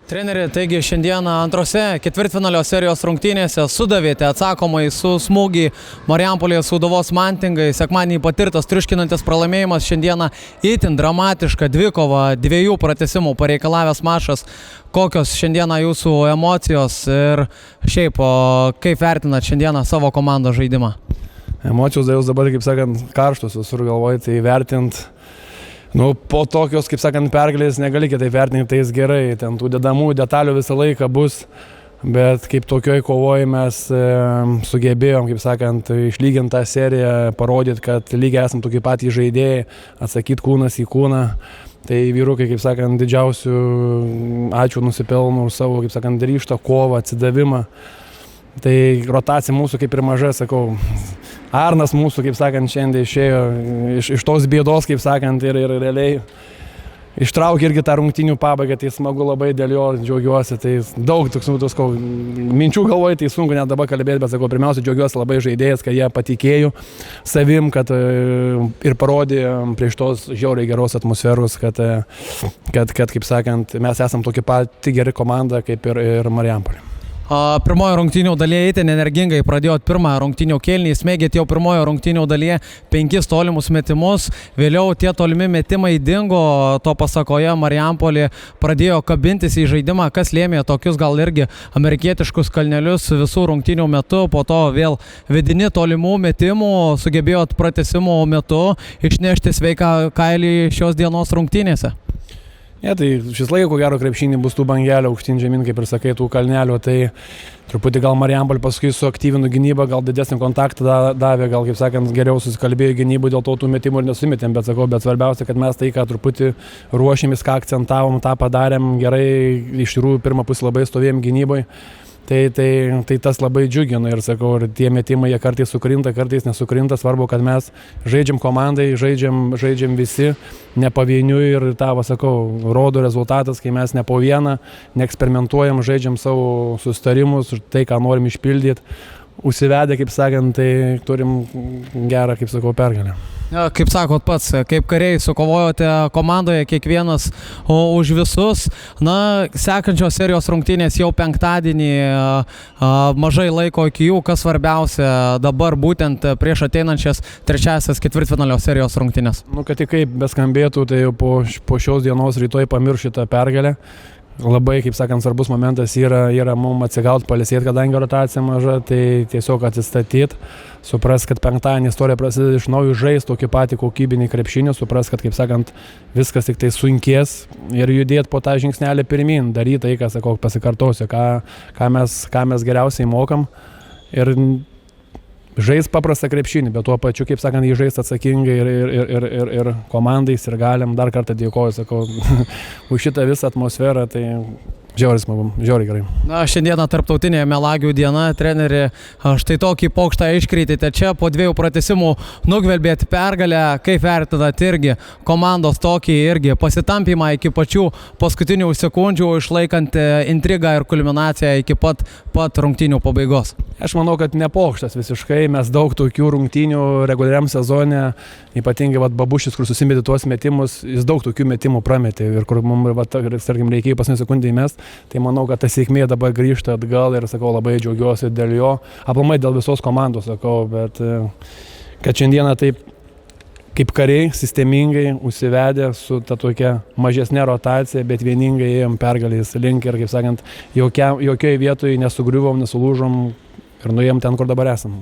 Treneri, taigi šiandieną antrose ketvirtfinalio serijos rungtynėse sudavėte atsakomai su smūgį Marijampolės Sūduvos Mantingai. Sekmadienį patirtas triuškinantis pralaimėjimas, šiandieną itin dramatiška dvikova, 2 pratęsimų pareikalavęs mačas. Kokios šiandieną jūsų emocijos ir šiaip kaip vertinat šiandieną savo komandos žaidimą? Emocijos dabar, kaip sakant, karštos visur galvoj, tai vertint. Po tokios, kaip sakant, pergalės negali kitaip vertinti, tai gerai, ten tų dedamųjų detalių visą laiką bus, bet kaip tokioj kovoj mes sugebėjom, kaip sakant, išlyginti tą seriją, parodyti, kad lygiai esam tokie patys žaidėjai, atsakyti kūnas į kūną. Tai vyrukai, kaip sakant, didžiausių ačiū nusipelno už savo, kaip sakant, ryžtą, kovą, atsidavimą. Tai rotacija mūsų kaip ir maža, sakau, Arnas mūsų, kaip sakant, šiandien išėjo iš tos bėdos, kaip sakant, ir realiai ištraukė irgi tą rungtynių pabaigą, tai smagu labai dėl jo, džiaugiuosi, tai daug tokių minčių galvoju, tai sunku net dabar kalbėti, bet sakau, pirmiausia, džiaugiuosi labai žaidėjas, kad jie patikėjo savim, kad ir parodė prieš tos žiauriai geros atmosferos, kad kaip sakant, mes esam tokia pati geri komanda kaip ir Marijampolė. Pirmojo rungtynių dalyje itin energingai pradėjot pirmąją rungtynių kėlinį, smėgėt jau pirmojo rungtynių dalyje 5 tolimus metimus, vėliau tie tolimi metimai dingo, to pasakoje Marijampolė pradėjo kabintis į žaidimą, kas lėmė tokius gal irgi amerikietiškus kalnelius visų rungtynių metu, po to vėl vedini tolimų metimų, sugebėjot pratęsimų metu išnešti sveiką kailį šios dienos rungtynėse. Tai šis laikas, ko gero, krepšinį bus tų bangelių aukštyn žemyn, kaip ir sakai, tų kalnelių, tai truputį gal Marijampolė paskui suaktyvino gynybą, gal didesnį kontaktą davė, gal, kaip sakant, geriau susikalbėjo gynybų, dėl to tų metimų ir nesumetėm, bet sakau, bet svarbiausia, kad mes tai, ką truputį ruošėmės, ką akcentavom, tą padarėm gerai, iš tikrųjų pirmą pusę labai stovėjom gynyboje. Tai tas labai džiugino ir sakau, ir tie metimai jie kartais sukrinta, kartais nesukrinta, svarbu, kad mes žaidžiam komandai, žaidžiam visi, ne pavieniui ir tą, sakau, rodo rezultatas, kai mes ne po vieną, neeksperimentuojam, žaidžiam savo susitarimus, tai, ką norim išpildyti, užsivedę, kaip sakant, tai turim gerą, kaip sakau, pergalę. Kaip sakot pats, kaip kariai sukovojote komandoje kiekvienas už visus. Sekančios serijos rungtynės jau penktadienį, mažai laiko iki jų, kas svarbiausia dabar būtent prieš ateinančias trečiasias ketvirtfinalio serijos rungtynės. Kad tik kaip beskambėtų, tai jau po šios dienos rytoj pamirš šitą pergalę. Labai, kaip sakant, svarbus momentas yra mums atsigauti, palisėti, kadangi rotacija maža, tai tiesiog atsistatyti, supras, kad penktadienį istorija prasideda iš naujo, žaisti tokį patį kokybinį krepšinį, supras, kad, kaip sakant, viskas tik tai sunkės ir judėti po tą žingsnelį pirmin, daryti tai, ką, sakau, pasikartosiu, ką mes geriausiai mokam ir žais paprastą krepšinį, bet tuo pačiu, kaip sakant, jį žais atsakingai ir komandais ir galim dar kartą dėkoju, sakau, už šitą visą atmosferą, tai žiauriai smagu, žiauriai gerai. Šiandieną tarptautinė melagių diena, treneri, štai tokį pokštą iškreitėte čia, po 2 pratęsimų nugvelbėt pergalę, kaip vertinat irgi komandos tokį irgi pasitampymą iki pačių paskutinių sekundžių, išlaikant intrigą ir kulminaciją iki pat rungtynių pabaigos. Aš manau, kad ne pokštas visiškai, mes daug tokių rungtynių reguliariam sezone, ypatingai Babušis, kur susimetė tuos metimus, jis daug tokių metimų prametė ir kur mums, tarkim, reikėjo paskutinį sekundę įmest. Tai manau, kad ta sėkmė dabar grįžta atgal ir, sakau, labai džiaugiuosi dėl jo, aplamai dėl visos komandos, sakau, bet kad šiandieną taip kaip kariai, sistemingai užsivedę su ta tokia mažesnė rotacija, bet vieningai ėjom pergalės link ir, kaip sakant, jokioje vietoje nesugriuvom, nesulūžom ir nuėjom ten, kur dabar esam.